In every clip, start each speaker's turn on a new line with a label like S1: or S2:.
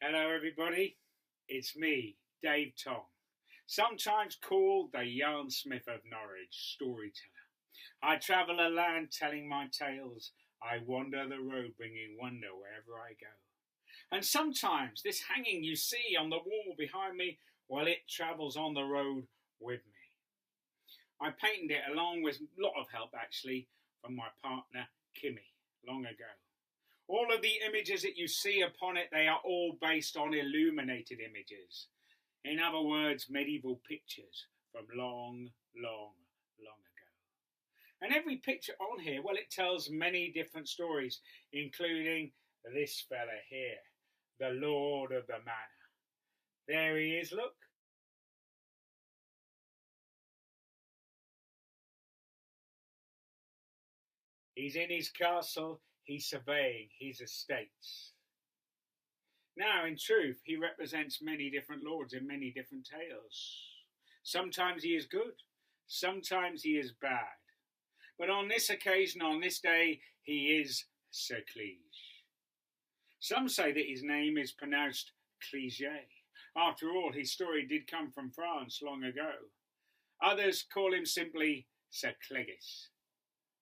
S1: Hello everybody, it's me, Dave Tong, sometimes called the Yarnsmith of Norwich, storyteller. I travel a land telling my tales, I wander the road bringing wonder wherever I go. And sometimes this hanging you see on the wall behind me, well, it travels on the road with me. I painted it along with a lot of help actually from my partner Kimmy long ago. All of the images that you see upon it, they are all based on illuminated images. In other words, medieval pictures from long, long, long ago. And every picture on here, well, it tells many different stories, including this fella here, the Lord of the Manor. There he is, look. He's in his castle. He's surveying his estates. Now, in truth, he represents many different lords in many different tales. Sometimes he is good, sometimes he is bad. But on this occasion, on this day, he is Sir Clige. Some say that his name is pronounced Clige. After all, his story did come from France long ago. Others call him simply Sir Clegis,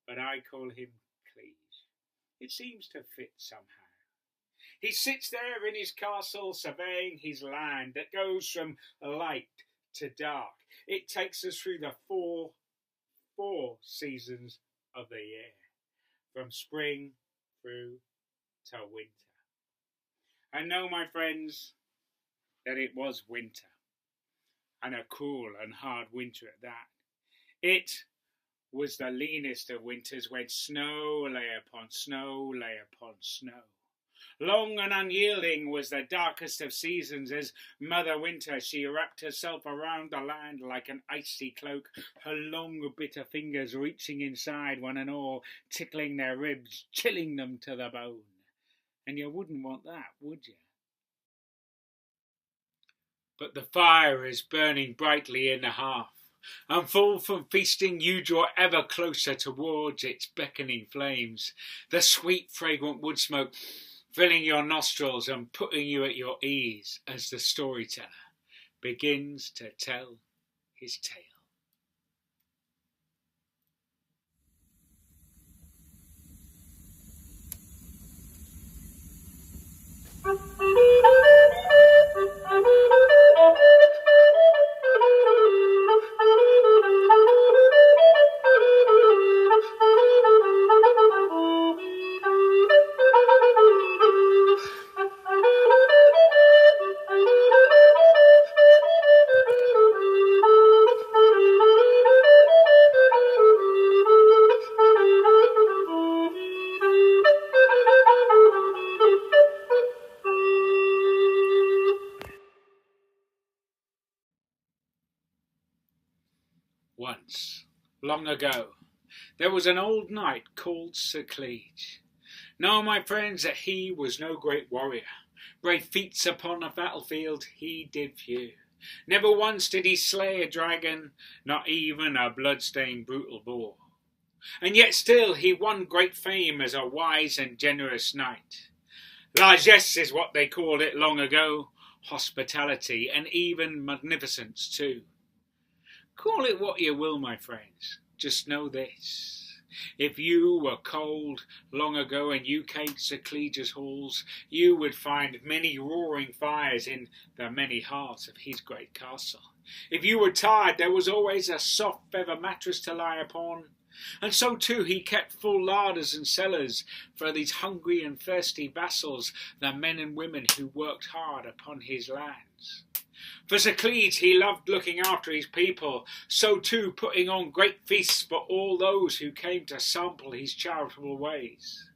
S1: but I call him Clige. It seems to fit somehow. He sits there in his castle surveying his land that goes from light to dark. It takes us through the four seasons of the year, from spring through to winter. I know, my friends, that it was winter, and a cool and hard winter at that. It was the leanest of winters when snow lay upon snow lay upon snow. Long and unyielding was the darkest of seasons as Mother Winter, she wrapped herself around the land like an icy cloak, her long bitter fingers reaching inside one and all, tickling their ribs, chilling them to the bone. And you wouldn't want that, would you? But the fire is burning brightly in the hearth, and full from feasting you draw ever closer towards its beckoning flames, the sweet fragrant wood smoke filling your nostrils and putting you at your ease as the storyteller begins to tell his tale. Once, long ago, there was an old knight called Sir Clige. Know, my friends, that he was no great warrior. Brave feats upon the battlefield he did few. Never once did he slay a dragon, not even a blood-stained brutal boar. And yet still he won great fame as a wise and generous knight. Largesse is what they called it long ago, hospitality, and even magnificence too. Call it what you will, my friends, just know this. If you were cold long ago and you came to Sir Clige's halls, you would find many roaring fires in the many hearts of his great castle. If you were tired, there was always a soft feather mattress to lie upon. And so too he kept full larders and cellars for these hungry and thirsty vassals, the men and women who worked hard upon his lands. For Sir Clige, he loved looking after his people, so too putting on great feasts for all those who came to sample his charitable ways.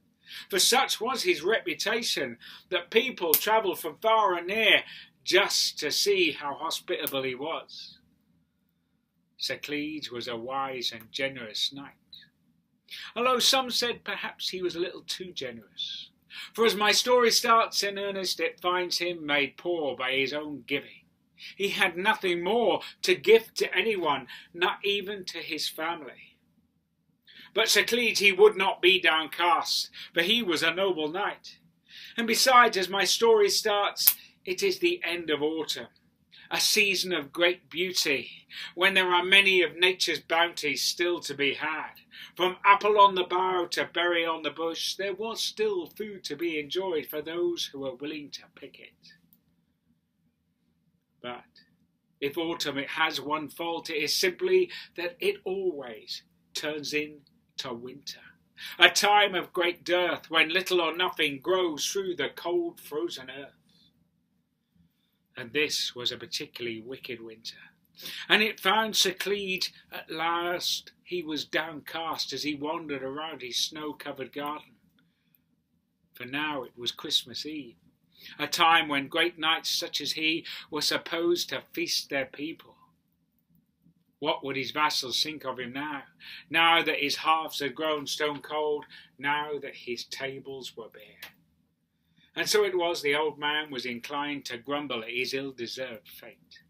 S1: For such was his reputation that people travelled from far and near just to see how hospitable he was. Sir Clige was a wise and generous knight, although some said perhaps he was a little too generous. For as my story starts in earnest, it finds him made poor by his own giving. He had nothing more to give to anyone, not even to his family. But Sir Clige, he would not be downcast, for he was a noble knight. And besides, as my story starts, It is the end of autumn, a season of great beauty, when there are many of nature's bounties still to be had. From apple on the bough to berry on the bush, there was still food to be enjoyed for those who were willing to pick it. But if autumn it has one fault, it is simply that it always turns into winter, a time of great dearth when little or nothing grows through the cold frozen earth. And this was a particularly wicked winter, and it found Sir Cleed at last. He was downcast as he wandered around his snow-covered garden. For now it was Christmas Eve, a time when great knights such as he were supposed to feast their people. What would his vassals think of him now that his hearths had grown stone cold, now that his tables were bare? And so it was the old man was inclined to grumble at his ill-deserved fate.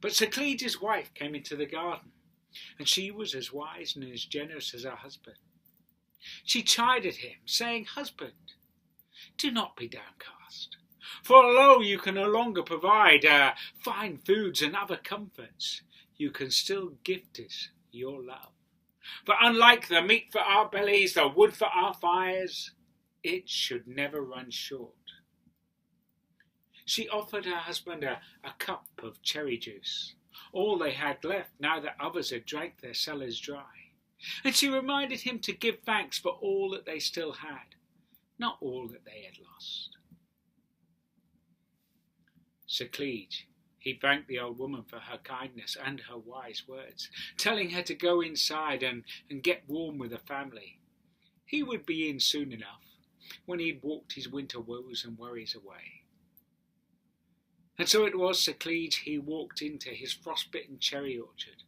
S1: But Sir Cleed's wife came into the garden, and she was as wise and as generous as her husband. She chided him, saying, "Husband, do not be downcast, for although you can no longer provide fine foods and other comforts, you can still gift us your love. For unlike the meat for our bellies, the wood for our fires, it should never run short." She offered her husband a cup of cherry juice, all they had left now that others had drank their cellars dry, and she reminded him to give thanks for all that they still had, not all that they had lost. Sir Cleed, he thanked the old woman for her kindness and her wise words, telling her to go inside and get warm with the family. He would be in soon enough, when he'd walked his winter woes and worries away. And so it was Sir Cleed, he walked into his frostbitten cherry orchard.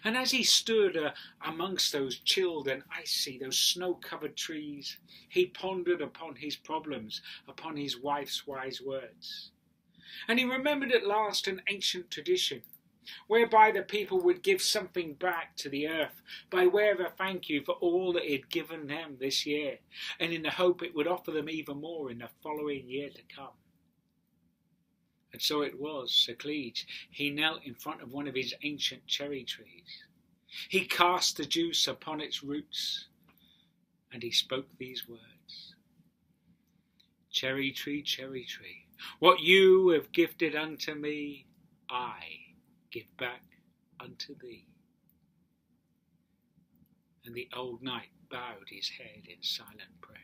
S1: And as he stood amongst those chilled and icy, those snow-covered trees, he pondered upon his problems, upon his wife's wise words. And he remembered at last an ancient tradition, whereby the people would give something back to the earth by way of a thank you for all that it had given them this year, and in the hope it would offer them even more in the following year to come. And so it was, Sir Cleed, he knelt in front of one of his ancient cherry trees. He cast the juice upon its roots, and he spoke these words: "Cherry tree, what you have gifted unto me, I give back unto thee." And the old knight bowed his head in silent prayer.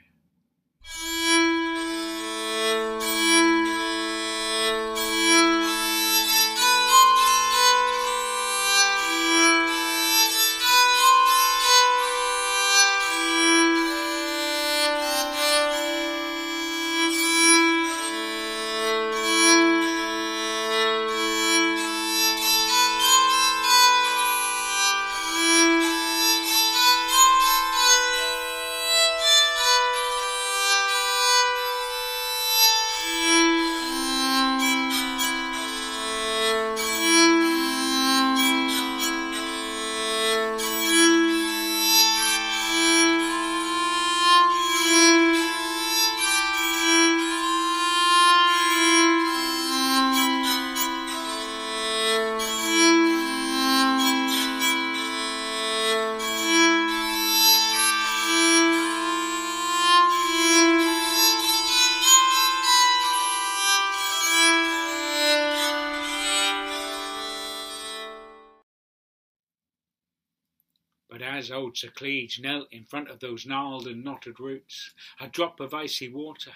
S1: But as old Sir Cleed knelt in front of those gnarled and knotted roots, a drop of icy water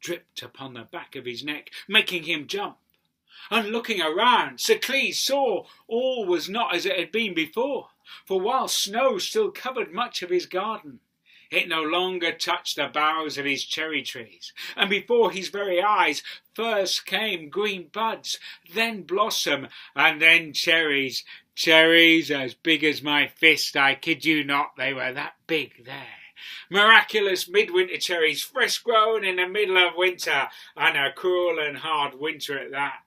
S1: dripped upon the back of his neck, making him jump. And looking around, Sir Cleed saw all was not as it had been before, for while snow still covered much of his garden, it no longer touched the boughs of his cherry trees, and before his very eyes first came green buds, then blossom, and then cherries as big as my fist. I kid you not, they were that big there. Miraculous midwinter cherries, fresh grown in the middle of winter, and a cruel and hard winter at that.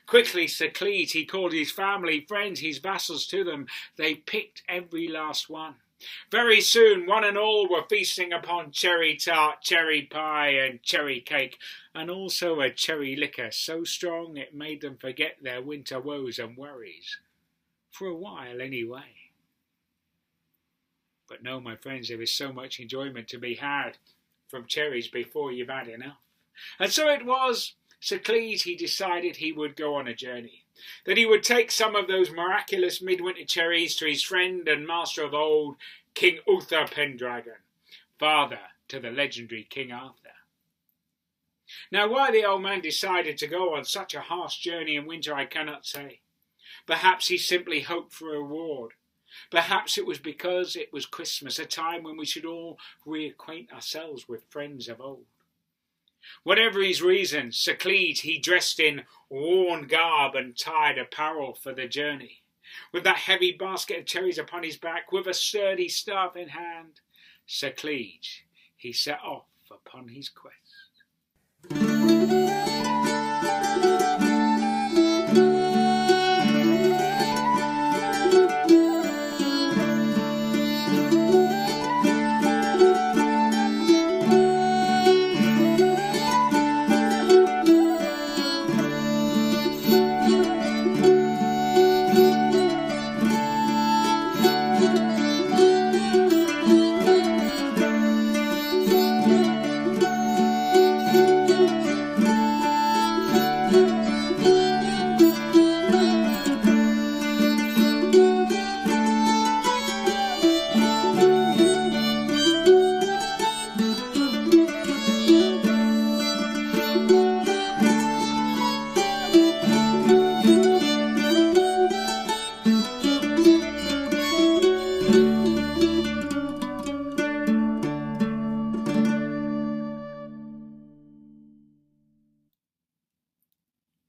S1: Quickly Sir Cleed, he called his family, friends, his vassals to them. They picked every last one, Very soon one and all were feasting upon cherry tart, cherry pie and cherry cake, and also a cherry liquor so strong it made them forget their winter woes and worries. For a while anyway. But no, my friends, there is so much enjoyment to be had from cherries before you've had enough. And so it was, Sir Cleese, he decided he would go on a journey, that he would take some of those miraculous midwinter cherries to his friend and master of old, King Uther Pendragon, father to the legendary King Arthur. Now, why the old man decided to go on such a harsh journey in winter I cannot say. Perhaps he simply hoped for a reward. Perhaps it was because it was Christmas, a time when we should all reacquaint ourselves with friends of old. Whatever his reason, Sir Cleese, he dressed in worn garb and tired apparel for the journey. With that heavy basket of cherries upon his back, with a sturdy staff in hand, Sir Cleese, he set off upon his quest.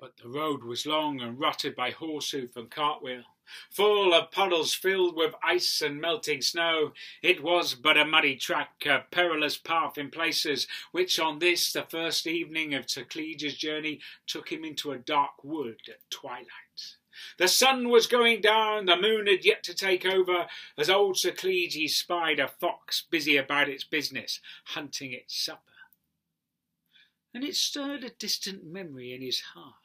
S1: But the road was long and rutted by horsehoof and cartwheel, full of puddles filled with ice and melting snow. It was but a muddy track, a perilous path in places, which on this, the first evening of Sir Cleese's journey, took him into a dark wood at twilight. The sun was going down, the moon had yet to take over, as old Sir Cleese spied a fox busy about its business, hunting its supper. And it stirred a distant memory in his heart,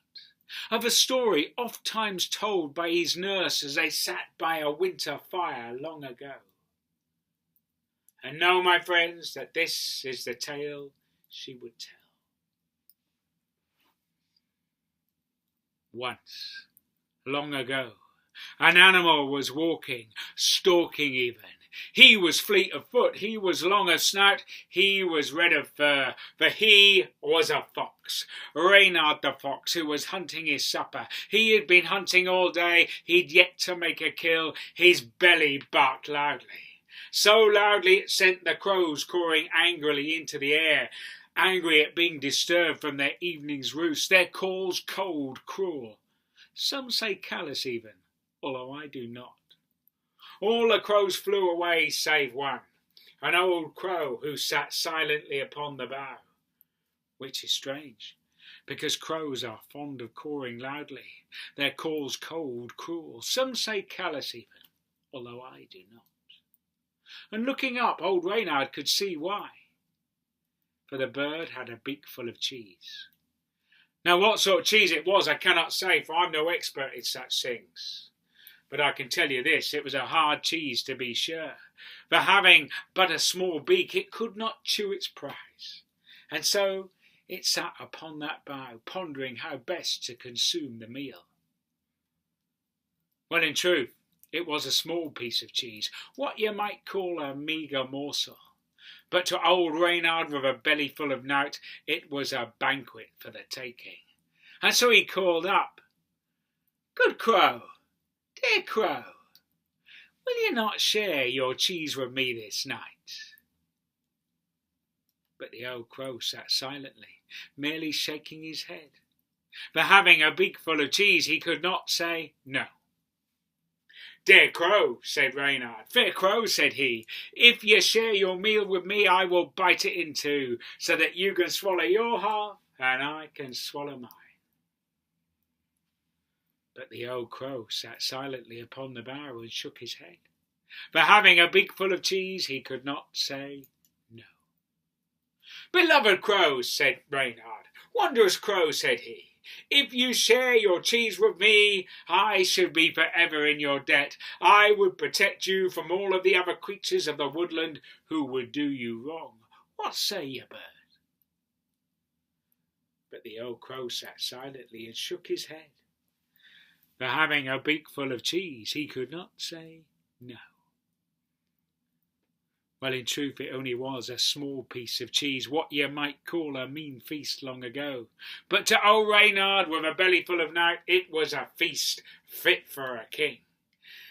S1: of a story oft times told by his nurse as they sat by a winter fire long ago. And know, my friends, that this is the tale she would tell. Once, long ago, an animal was walking, stalking even. He was fleet of foot, he was long of snout, he was red of fur, for he was a fox. Reynard the fox, who was hunting his supper. He had been hunting all day, he'd yet to make a kill. His belly barked loudly, so loudly it sent the crows cawing angrily into the air, angry at being disturbed from their evening's roost, their calls cold, cruel, some say callous even, although I do not. All the crows flew away save one, an old crow who sat silently upon the bough, which is strange, because crows are fond of cawing loudly, their calls cold, cruel, some say callous even, although I do not. And looking up, old Reynard could see why, for the bird had a beak full of cheese. Now what sort of cheese it was I cannot say, for I'm no expert in such things. But I can tell you this, it was a hard cheese to be sure, for having but a small beak it could not chew its prize, and so it sat upon that bough, pondering how best to consume the meal. Well, in truth, it was a small piece of cheese, what you might call a meagre morsel, but to old Reynard with a belly full of knout, it was a banquet for the taking. And so he called up, "Good crow, dear crow, will you not share your cheese with me this night?" But the old crow sat silently, merely shaking his head. For having a beak full of cheese, he could not say no. "Dear crow," said Reynard, "fair crow," said he, "if you share your meal with me, I will bite it in two, so that you can swallow your half and I can swallow mine." But the old crow sat silently upon the bough and shook his head. For having a beak full of cheese, he could not say no. "Beloved crow," said Reynard, "wondrous crow," said he, "if you share your cheese with me, I should be forever in your debt. I would protect you from all of the other creatures of the woodland who would do you wrong. What say you, bird?" But the old crow sat silently and shook his head. For having a beak full of cheese, he could not say no. Well, in truth, it only was a small piece of cheese, what you might call a mean feast long ago. But to old Reynard, with a belly full of night, it was a feast fit for a king.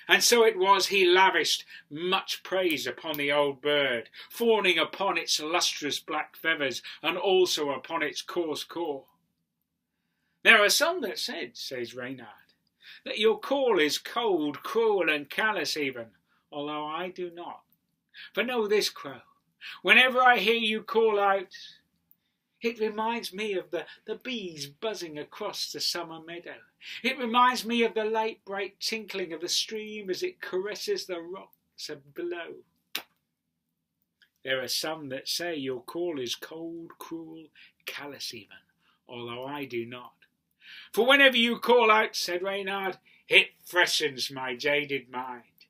S1: And so it was he lavished much praise upon the old bird, fawning upon its lustrous black feathers, and also upon its coarse caw. "There are some that said," says Reynard, "that your call is cold, cruel, and callous even, although I do not. For know this, crow, whenever I hear you call out, it reminds me of the bees buzzing across the summer meadow. It reminds me of the light, bright tinkling of the stream as it caresses the rocks below. There are some that say your call is cold, cruel, callous even, although I do not. For whenever you call out," said Reynard, "it freshens my jaded mind.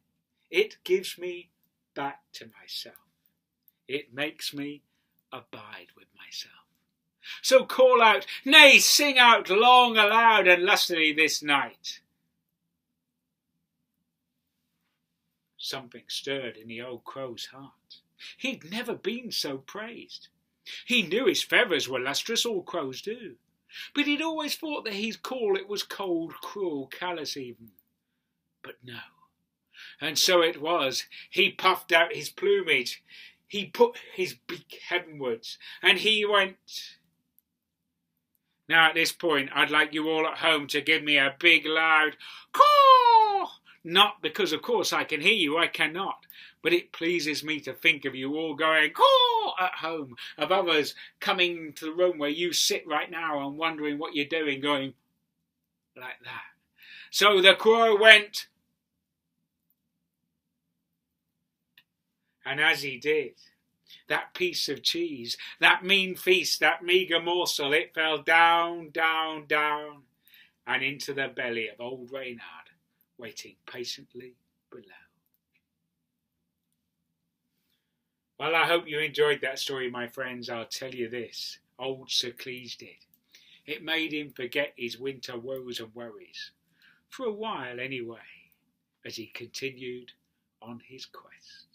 S1: It gives me back to myself. It makes me abide with myself. So call out, nay, sing out long, aloud, and lustily this night." Something stirred in the old crow's heart. He'd never been so praised. He knew his feathers were lustrous, all crows do, but he'd always thought that his call it was cold, cruel, callous even. But no. And so it was. He puffed out his plumage, he put his beak heavenwards, and he went. Now at this point I'd like you all at home to give me a big loud caw! Not because of course I can hear you, I cannot, but it pleases me to think of you all going caw at home, of others coming to the room where you sit right now and wondering what you're doing, going like that. So the crow went. And as he did, that piece of cheese, that mean feast, that meagre morsel, it fell down, down, down, and into the belly of old Reynard, waiting patiently below. Well, I hope you enjoyed that story, my friends. I'll tell you this, old Sir Cleege did. It made him forget his winter woes and worries, for a while anyway, as he continued on his quest.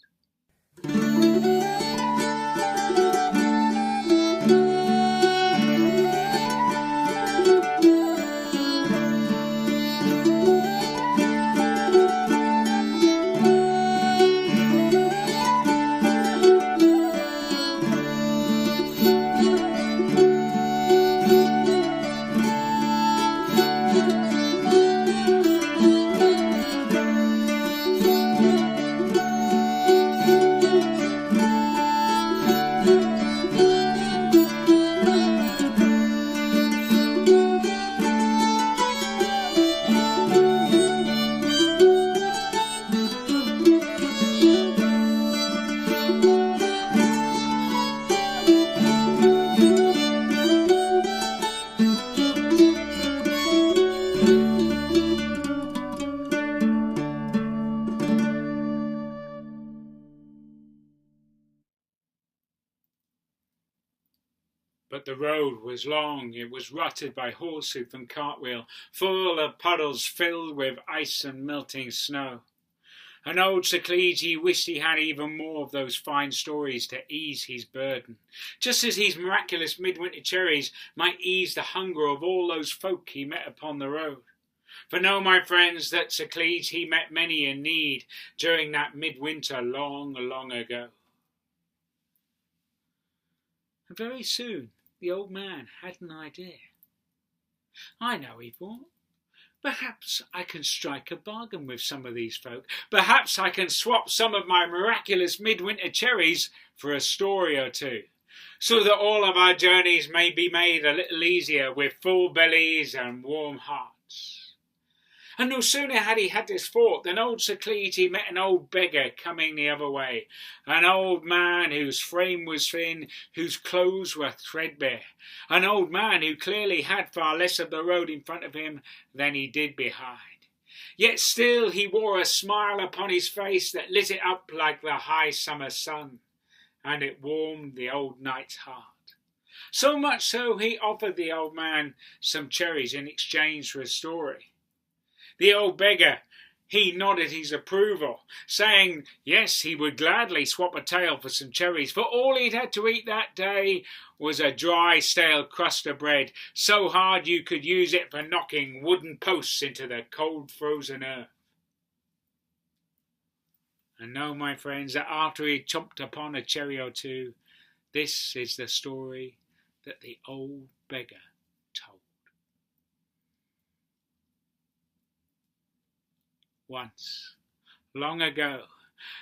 S1: But the road was long, it was rutted by horsehoof and cartwheel, full of puddles filled with ice and melting snow. And old Sir Cleege, he wished he had even more of those fine stories to ease his burden, just as his miraculous midwinter cherries might ease the hunger of all those folk he met upon the road. For know, my friends, that Sir Cleege, he met many in need during that midwinter long, long ago. And very soon the old man had an idea. I know, he thought. Perhaps I can strike a bargain with some of these folk. Perhaps I can swap some of my miraculous midwinter cherries for a story or two, so that all of our journeys may be made a little easier with full bellies and warm hearts. And no sooner had he had this thought than old Sir Cleege he met an old beggar coming the other way, an old man whose frame was thin, whose clothes were threadbare, an old man who clearly had far less of the road in front of him than he did behind. Yet still he wore a smile upon his face that lit it up like the high summer sun, and it warmed the old knight's heart. So much so he offered the old man some cherries in exchange for a story. The old beggar, he nodded his approval, saying yes, he would gladly swap a tail for some cherries, for all he'd had to eat that day was a dry, stale crust of bread, so hard you could use it for knocking wooden posts into the cold, frozen earth. And know, my friends, that after he chomped upon a cherry or two, this is the story that the old beggar told. Once, long ago,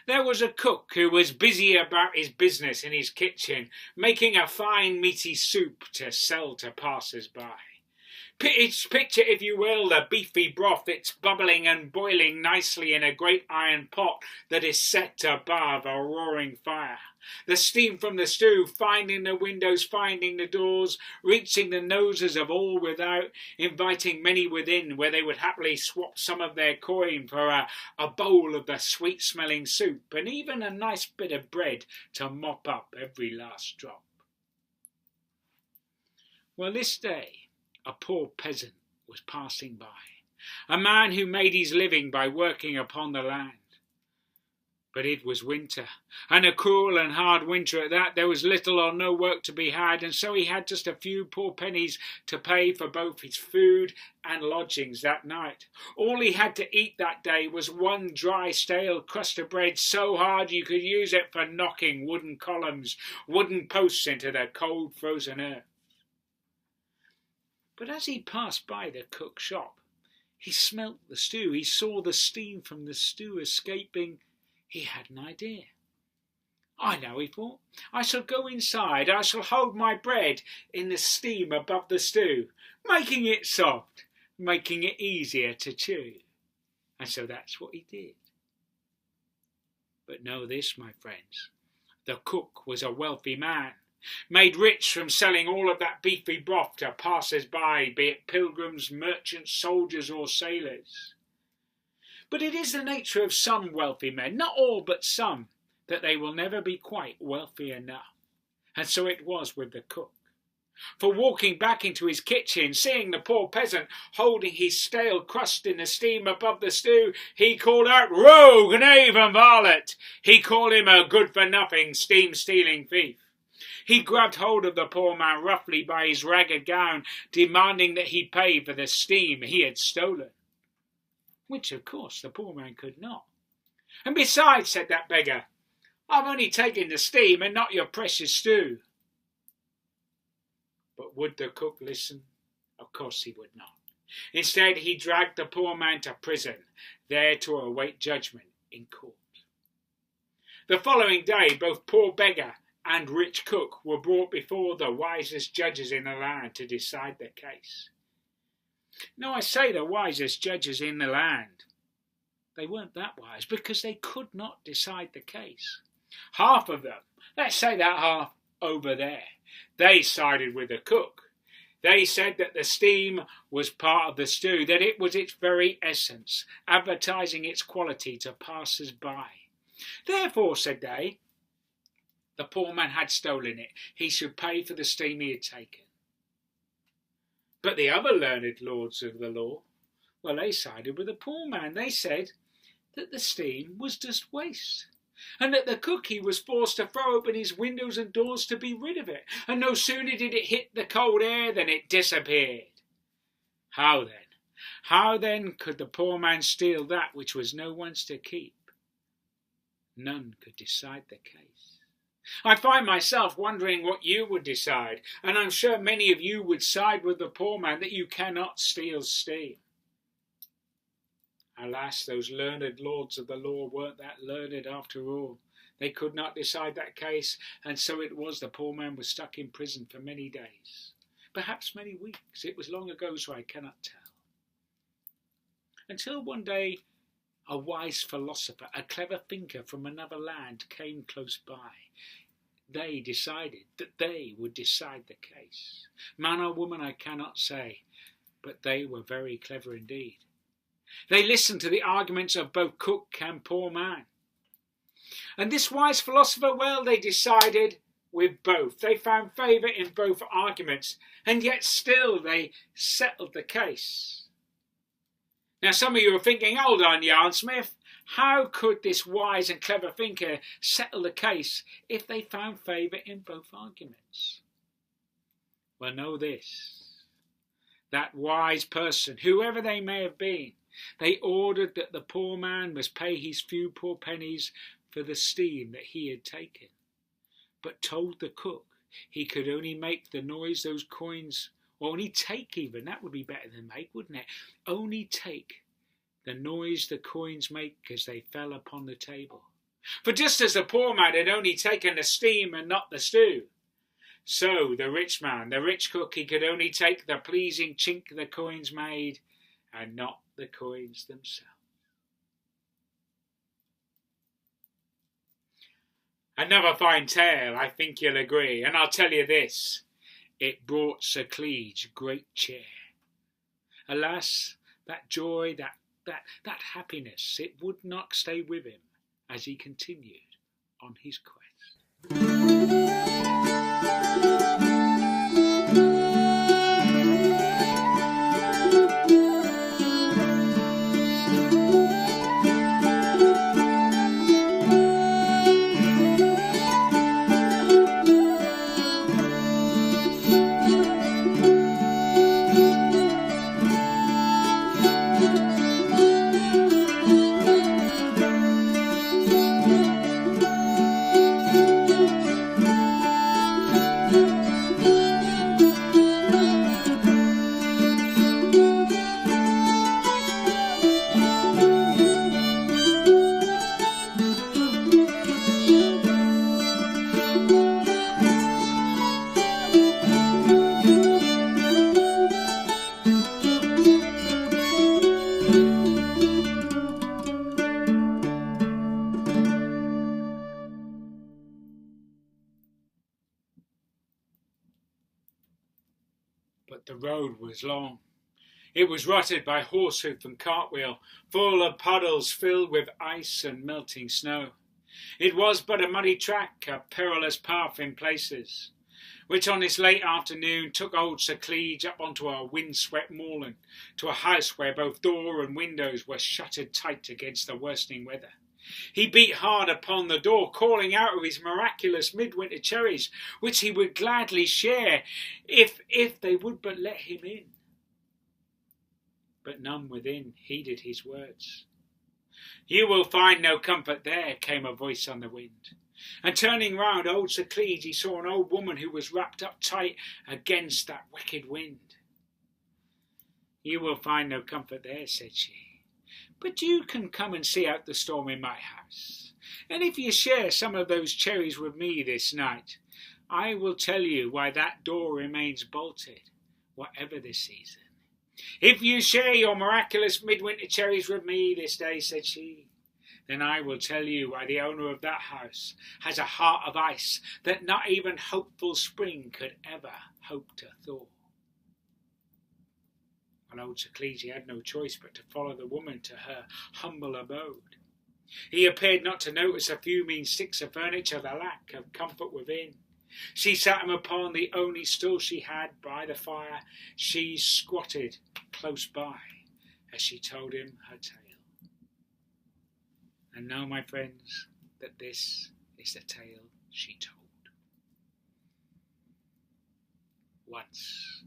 S1: there was a cook who was busy about his business in his kitchen, making a fine meaty soup to sell to passers-by. Picture, if you will, the beefy broth. It's bubbling and boiling nicely in a great iron pot that is set above a roaring fire. The steam from the stew finding the windows, finding the doors, reaching the noses of all without, inviting many within, where they would happily swap some of their coin for a bowl of the sweet-smelling soup, and even a nice bit of bread to mop up every last drop. Well, this day a poor peasant was passing by, a man who made his living by working upon the land. But it was winter, and a cruel and hard winter at that. There was little or no work to be had, and so he had just a few poor pennies to pay for both his food and lodgings that night. All he had to eat that day was one dry, stale crust of bread, so hard you could use it for knocking wooden columns, wooden posts into the cold, frozen earth. But as he passed by the cook's shop, he smelt the stew. He saw the steam from the stew escaping. He had an idea. I know, he thought. I shall go inside. I shall hold my bread in the steam above the stew, making it soft, making it easier to chew. And so that's what he did. But know this, my friends. The cook was a wealthy man, made rich from selling all of that beefy broth to passers-by, be it pilgrims, merchants, soldiers or sailors. But it is the nature of some wealthy men, not all but some, that they will never be quite wealthy enough. And so it was with the cook. For walking back into his kitchen, seeing the poor peasant holding his stale crust in the steam above the stew, he called out, "Rogue, knave and varlet!" He called him a good-for-nothing, steam-stealing thief. He grabbed hold of the poor man roughly by his ragged gown, demanding that he pay for the steam he had stolen. Which, of course, the poor man could not. "And besides," said that beggar, "I've only taken the steam and not your precious stew." But would the cook listen? Of course he would not. Instead, he dragged the poor man to prison, there to await judgment in court. The following day, both poor beggar and rich cook were brought before the wisest judges in the land to decide the case. Now I say the wisest judges in the land. They weren't that wise, because they could not decide the case. Half of them, let's say that half over there, they sided with the cook. They said that the steam was part of the stew, that it was its very essence, advertising its quality to passers-by. Therefore, said they, the poor man had stolen it. He should pay for the steam he had taken. But the other learned lords of the law, well, they sided with the poor man. They said that the steam was just waste, and that the cook, he was forced to throw open his windows and doors to be rid of it, and no sooner did it hit the cold air than it disappeared. How then could the poor man steal that which was no one's to keep? None could decide the case. I find myself wondering what you would decide, and I'm sure many of you would side with the poor man that you cannot steal steam. Alas, those learned lords of the law weren't that learned after all. They could not decide that case, and so it was the poor man was stuck in prison for many days, perhaps many weeks. It was long ago, so I cannot tell. until one day a wise philosopher, a clever thinker from another land, came close by. They decided that they would decide the case. Man or woman, I cannot say, but they were very clever indeed. They listened to the arguments of both cook and poor man. And this wise philosopher, well, they decided with both. They found favour in both arguments, and yet still they settled the case. Now some of you are thinking, hold on, Yarn Smith, how could this wise and clever thinker settle the case if they found favour in both arguments? Well, know this. That wise person, whoever they may have been, they ordered that the poor man must pay his few poor pennies for the steam that he had taken, but told the cook he could only make the noise those coins, or only take even, that would be better than make, wouldn't it? Only take the noise the coins make as they fell upon the table. For just as the poor man had only taken the steam and not the stew, so the rich man, the rich cook, he could only take the pleasing chink the coins made and not the coins themselves. Another fine tale, I think you'll agree, and I'll tell you this, it brought Sir Cleege great cheer. Alas, that joy, that happiness, it would not stay with him as he continued on his quest. But the road was long. It was rutted by horsehoof and cartwheel, full of puddles filled with ice and melting snow. It was but a muddy track, a perilous path in places, which on this late afternoon took old Sir Cleege up onto a wind-swept moorland, to a house where both door and windows were shuttered tight against the worsening weather. He beat hard upon the door, calling out of his miraculous midwinter cherries, which he would gladly share, if they would but let him in. But none within heeded his words. "You will find no comfort there," came a voice on the wind. And turning round, old Sir Cleege, he saw an old woman who was wrapped up tight against that wicked wind. "You will find no comfort there," said she. "But you can come and see out the storm in my house, and if you share some of those cherries with me this night, I will tell you why that door remains bolted, whatever the season. If you share your miraculous midwinter cherries with me this day," said she, "then I will tell you why the owner of that house has a heart of ice that not even hopeful spring could ever hope to thaw." And old Sir Cleege had no choice but to follow the woman to her humble abode. He appeared not to notice a few mean sticks of furniture, the lack of comfort within. She sat him upon the only stool she had by the fire. She squatted close by as she told him her tale. And know, my friends, that this is the tale she told. Once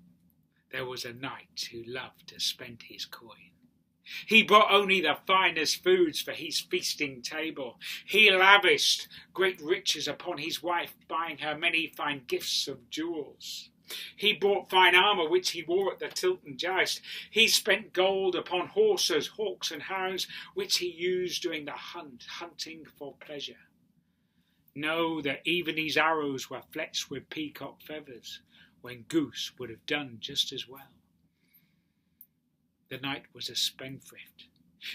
S1: there was a knight who loved to spend his coin. He brought only the finest foods for his feasting table. He lavished great riches upon his wife, buying her many fine gifts of jewels. He bought fine armour which he wore at the tilt and joust. He spent gold upon horses, hawks and hounds, which he used during the hunting for pleasure. Know that even his arrows were fletched with peacock feathers, when goose would have done just as well. The knight was a spendthrift,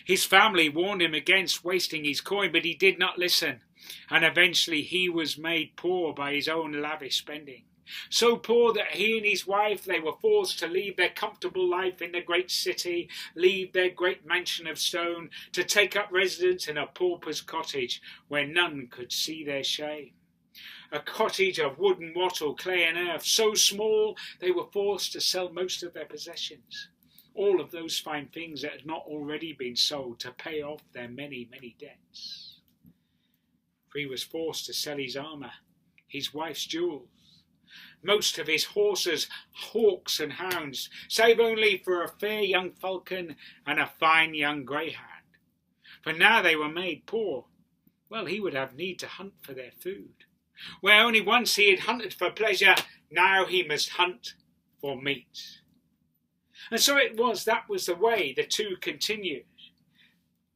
S1: His family warned him against wasting his coin, but he did not listen, and eventually he was made poor by his own lavish spending. So poor that he and his wife, they were forced to leave their comfortable life in the great city, leave their great mansion of stone, to take up residence in a pauper's cottage where none could see their shame. A cottage of wood and wattle, clay and earth, so small they were forced to sell most of their possessions, all of those fine things that had not already been sold, to pay off their many, many debts. For he was forced to sell his armour, his wife's jewels, most of his horses, hawks and hounds, save only for a fair young falcon and a fine young greyhound. For now they were made poor, well, he would have need to hunt for their food. Where only once he had hunted for pleasure, now he must hunt for meat. And so it was, that was the way the two continued.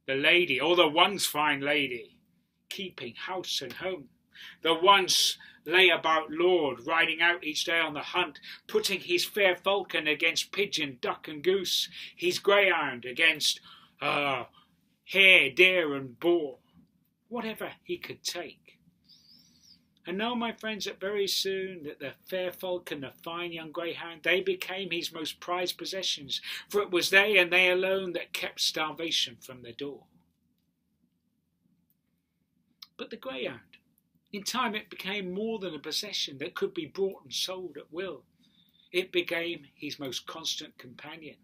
S1: The lady, or the once fine lady, keeping house and home. The once lay about lord, riding out each day on the hunt, putting his fair falcon against pigeon, duck and goose, his greyhound against hare, deer and boar, whatever he could take. And know, my friends, that very soon that the fair falcon, the fine young greyhound, they became his most prized possessions, for it was they and they alone that kept starvation from the door. But the greyhound, in time it became more than a possession that could be bought and sold at will. It became his most constant companion.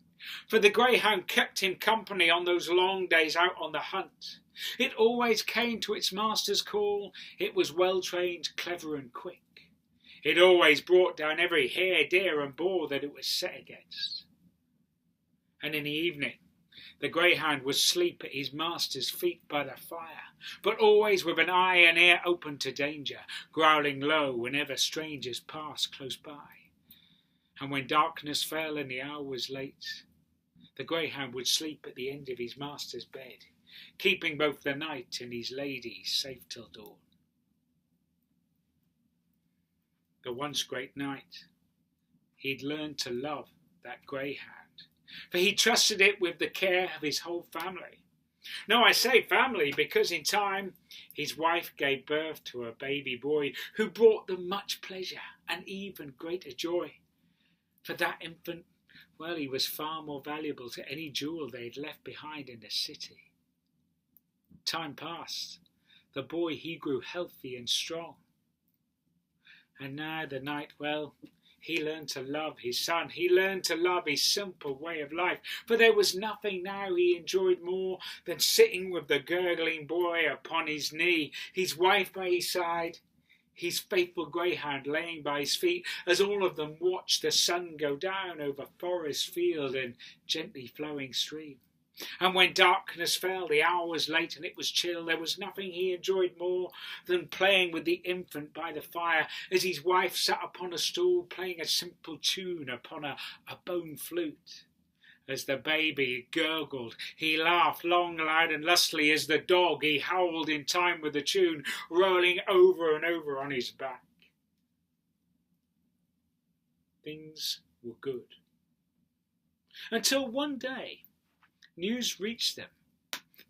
S1: For the greyhound kept him company on those long days out on the hunt. It always came to its master's call. It was well trained, clever and quick. It always brought down every hare, deer and boar that it was set against. And in the evening the greyhound would sleep at his master's feet by the fire, but always with an eye and ear open to danger, growling low whenever strangers passed close by. And when darkness fell and the hour was late, the greyhound would sleep at the end of his master's bed, keeping both the knight and his lady safe till dawn. The once great knight, he'd learned to love that greyhound, for he trusted it with the care of his whole family. Now I say family because in time his wife gave birth to a baby boy who brought them much pleasure and even greater joy. For that infant, well, he was far more valuable to any jewel they had left behind in the city. Time passed. The boy, he grew healthy and strong. And now the knight, well, he learned to love his son. He learned to love his simple way of life. For there was nothing now he enjoyed more than sitting with the gurgling boy upon his knee, his wife by his side, his faithful greyhound laying by his feet, as all of them watched the sun go down over forest, field and gently flowing stream. And when darkness fell, the hour was late and it was chill, there was nothing he enjoyed more than playing with the infant by the fire, as his wife sat upon a stool playing a simple tune upon a bone flute. As the baby gurgled, he laughed long, loud and lustily. As the dog, he howled in time with the tune, rolling over and over on his back. Things were good. Until one day, news reached them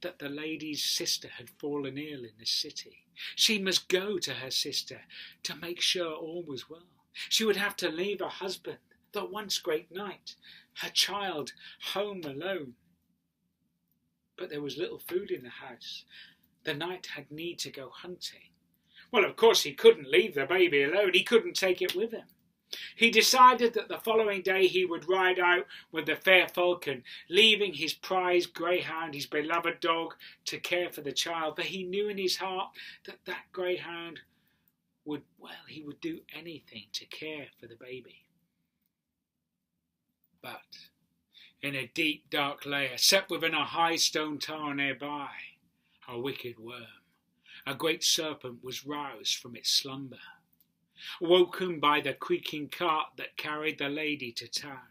S1: that the lady's sister had fallen ill in the city. She must go to her sister to make sure all was well. She would have to leave her husband, the once great knight, her child, home alone. But there was little food in the house. The knight had need to go hunting. Well, of course he couldn't leave the baby alone. He couldn't take it with him. He decided that the following day he would ride out with the fair falcon, leaving his prized greyhound, his beloved dog, to care for the child. For he knew in his heart that that greyhound would, well, he would do anything to care for the baby. But in a deep dark lair, set within a high stone tower nearby, a wicked worm, a great serpent, was roused from its slumber, woken by the creaking cart that carried the lady to town.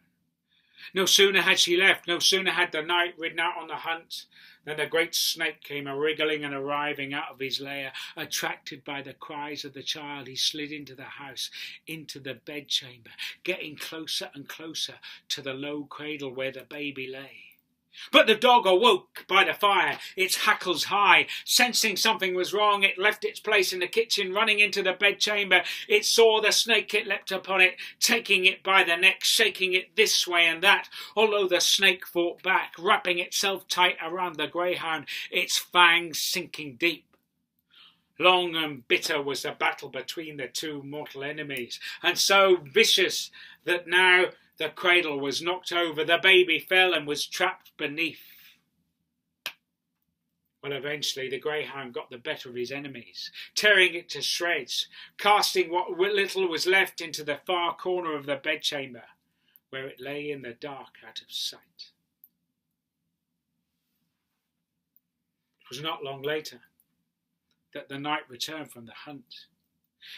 S1: No sooner had she left, no sooner had the knight ridden out on the hunt, than the great snake came a-wriggling and arriving out of his lair. Attracted by the cries of the child, he slid into the house, into the bedchamber, getting closer and closer to the low cradle where the baby lay. But the dog awoke by the fire, its hackles high. Sensing something was wrong, it left its place in the kitchen, running into the bedchamber. It saw the snake, it leapt upon it, taking it by the neck, shaking it this way and that, although the snake fought back, wrapping itself tight around the greyhound, its fangs sinking deep. Long and bitter was the battle between the two mortal enemies, and so vicious that now the cradle was knocked over, the baby fell and was trapped beneath. Well, eventually the greyhound got the better of his enemies, tearing it to shreds, casting what little was left into the far corner of the bedchamber, where it lay in the dark out of sight. It was not long later that the knight returned from the hunt.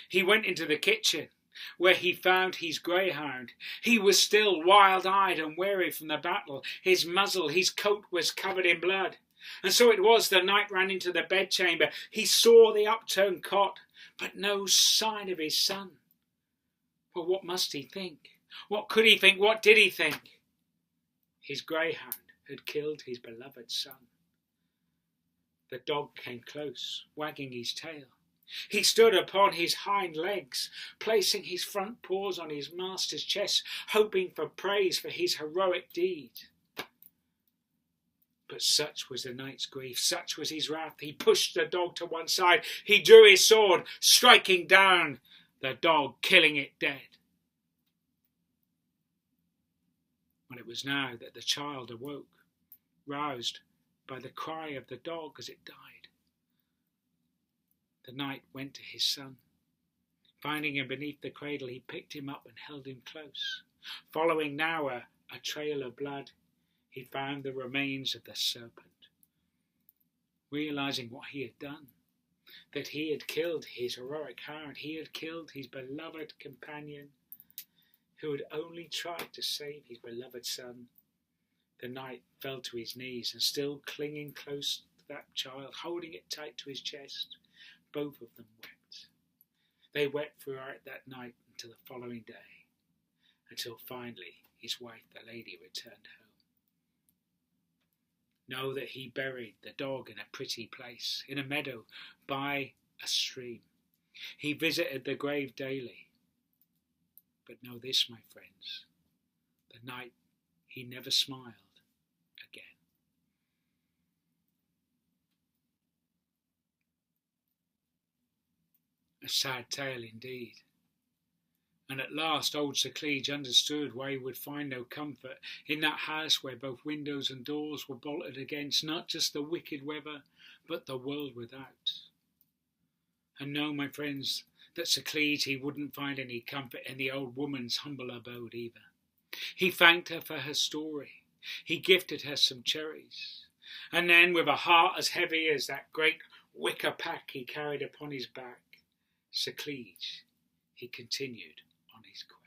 S1: He went into the kitchen, where he found his greyhound. He was still wild-eyed and weary from the battle. His muzzle, his coat was covered in blood. And so it was the knight ran into the bedchamber. He saw the upturned cot, but no sign of his son. Well, what must he think? What could he think? What did he think? His greyhound had killed his beloved son. The dog came close, wagging his tail. He stood upon his hind legs, placing his front paws on his master's chest, hoping for praise for his heroic deed. But such was the knight's grief, such was his wrath. He pushed the dog to one side. He drew his sword, striking down the dog, killing it dead. Well, it was now that the child awoke, roused by the cry of the dog as it died. The knight went to his son. Finding him beneath the cradle, he picked him up and held him close. Following now a trail of blood, he found the remains of the serpent. Realizing what he had done, that he had killed his heroic hound, he had killed his beloved companion, who had only tried to save his beloved son, the knight fell to his knees, and still clinging close to that child, holding it tight to his chest, both of them wept. They wept throughout that night until the following day, until finally his wife, the lady, returned home. Know that he buried the dog in a pretty place, in a meadow by a stream. He visited the grave daily. But know this, my friends, the night he never smiled again. A sad tale indeed. And at last old Sir Cleege understood why he would find no comfort in that house where both windows and doors were bolted against not just the wicked weather, but the world without. And know, my friends, that Sir Cleege, he wouldn't find any comfort in the old woman's humble abode either. He thanked her for her story. He gifted her some cherries. And then, with a heart as heavy as that great wicker pack he carried upon his back, Sir Cleege, he continued on his quest.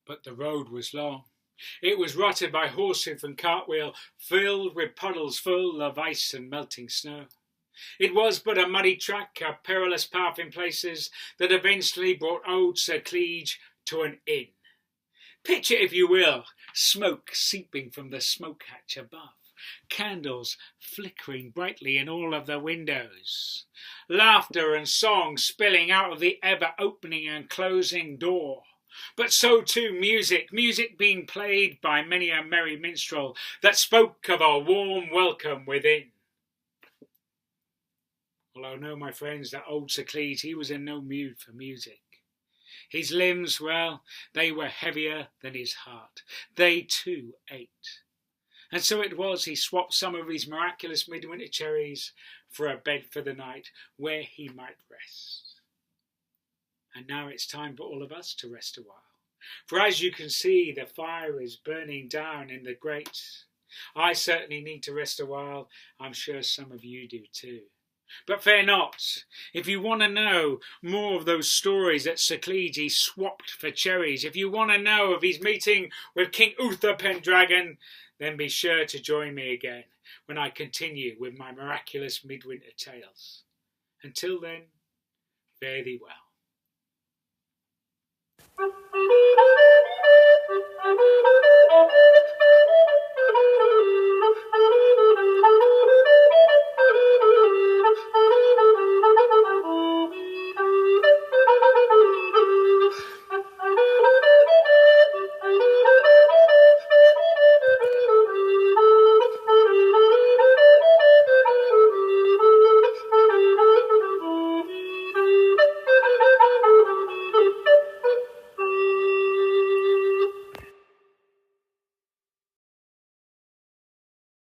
S1: But the road was long. It was rutted by horsehoof and cartwheel, filled with puddles full of ice and melting snow. It was but a muddy track, a perilous path in places, that eventually brought old Sir Cleege to an inn. Picture, if you will, smoke seeping from the smoke hatch above, candles flickering brightly in all of the windows, laughter and song spilling out of the ever-opening and closing door, But so too music being played by many a merry minstrel that spoke of a warm welcome within. Well, I know, my friends, that old Sir Cleed, he was in no mood for music. His limbs, well, they were heavier than his heart. They too ached. And so it was he swapped some of his miraculous midwinter cherries for a bed for the night where he might rest. And now it's time for all of us to rest a while. For as you can see, the fire is burning down in the grate. I certainly need to rest a while. I'm sure some of you do too. But fear not. If you want to know more of those stories that Sir Cleed swapped for cherries, if you want to know of his meeting with King Uther Pendragon, then be sure to join me again when I continue with my miraculous midwinter tales. Until then, fare thee well.